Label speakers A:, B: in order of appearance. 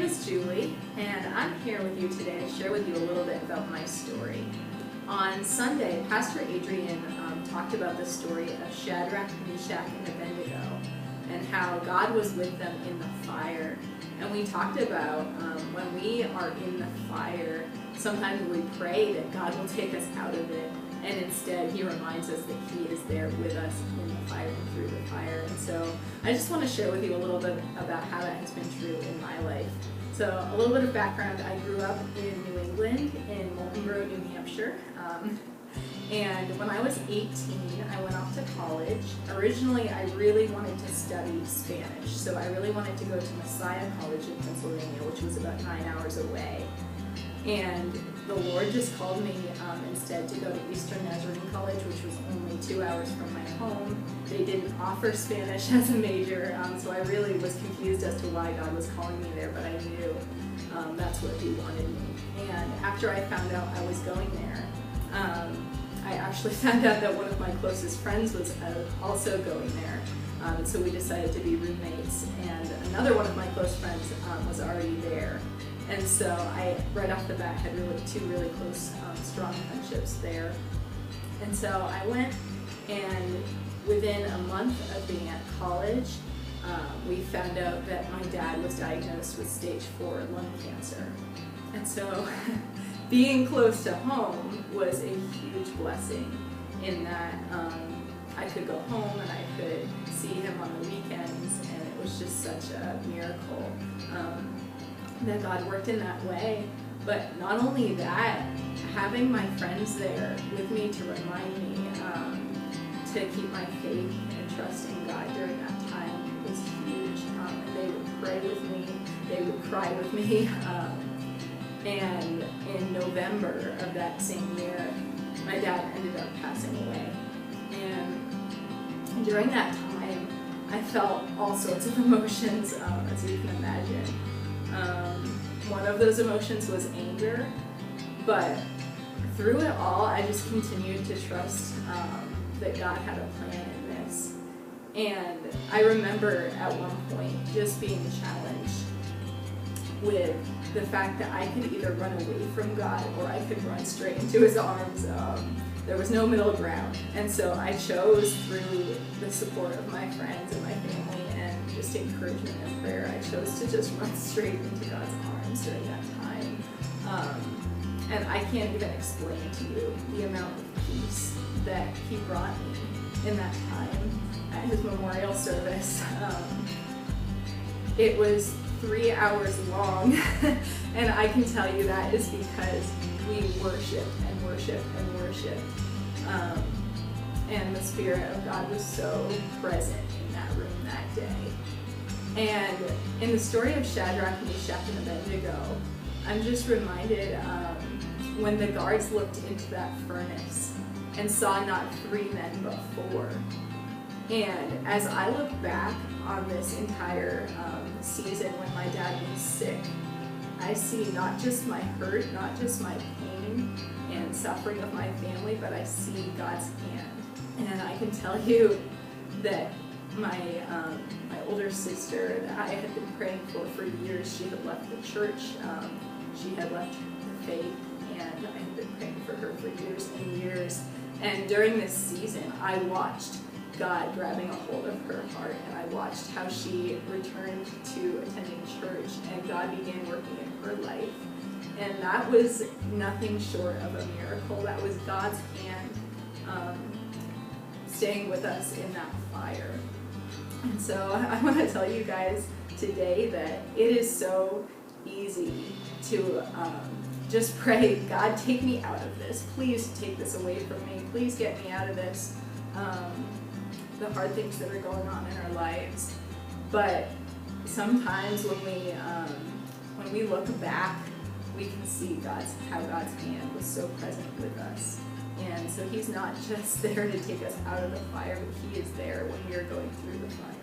A: is Julie, and I'm here with you today to share with you a little bit about my story. On Sunday, Pastor Adrian talked about the story of Shadrach, Meshach, and Abednego, and how God was with them in the fire. And we talked about when we are in the fire, sometimes we pray that God will take us out of it, and instead He reminds us that He is there with us in the fire and through the fire. And so I just want to share with you a little bit about how that has been true in my life. So a little bit of background: I grew up in New England, in Moultonborough, New Hampshire. And when I was 18, I went off to college. Originally, I really wanted to study Spanish, so I really wanted to go to Messiah College in Pennsylvania, which was about 9 hours away. And the Lord just called me instead to go to Eastern Nazarene College, which was only 2 hours from my home. They didn't offer Spanish as a major, so I really was confused as to why God was calling me there, but I knew that's where He wanted me. And after I found out I was going there, I actually found out that one of my closest friends was also going there. So we decided to be roommates, and another one of my close friends was already there. And so I, right off the bat, had two really close, strong friendships there. And so I went, and within a month of being at college, we found out that my dad was diagnosed with stage 4 lung cancer. And so being close to home was a huge blessing in that I could go home and I could see him on the weekends, and it was just such a miracle that God worked in that way. But not only that, having my friends there with me to remind me to keep my faith and trust in God during that time was huge. And they would pray with me, they would cry with me. And in November of that same year, my dad ended up passing away. And during that time, I felt all sorts of emotions, as you can imagine. One of those emotions was anger, but through it all, I just continued to trust that God had a plan in this. And I remember at one point just being challenged with the fact that I could either run away from God or I could run straight into His arms. There was no middle ground. And so I chose, through the support of my friends and my family and just encouragement and prayer, I chose to just run straight into God's arms during that time. And I can't even explain to you the amount of peace that He brought me in that time at His memorial service. It was 3 hours long, and I can tell you that is because we worshiped and worshiped and worshiped, and the Spirit of God was so present in that room that day. And in the story of Shadrach, Meshach, and Abednego, I'm just reminded when the guards looked into that furnace and saw not 3 men but 4. And as I look back on this entire season when my dad was sick, I see not just my hurt, not just my pain and suffering of my family, but I see God's hand. And I can tell you that my older sister that I had been praying for years, she had left the church, she had left the faith, and I had been praying for her for years and years. And during this season, I watched God grabbing a hold of her heart, and I watched how she returned to attending church, and God began working in her life. And that was nothing short of a miracle. That was God's hand staying with us in that fire. And so I want to tell you guys today that it is so easy to just pray, God, take me out of this. Please take this away from me. Please get me out of this. The hard things that are going on in our lives. But sometimes when we look back, we can see how God's hand was so present with us. And so He's not just there to take us out of the fire, but He is there when we are going through the fire.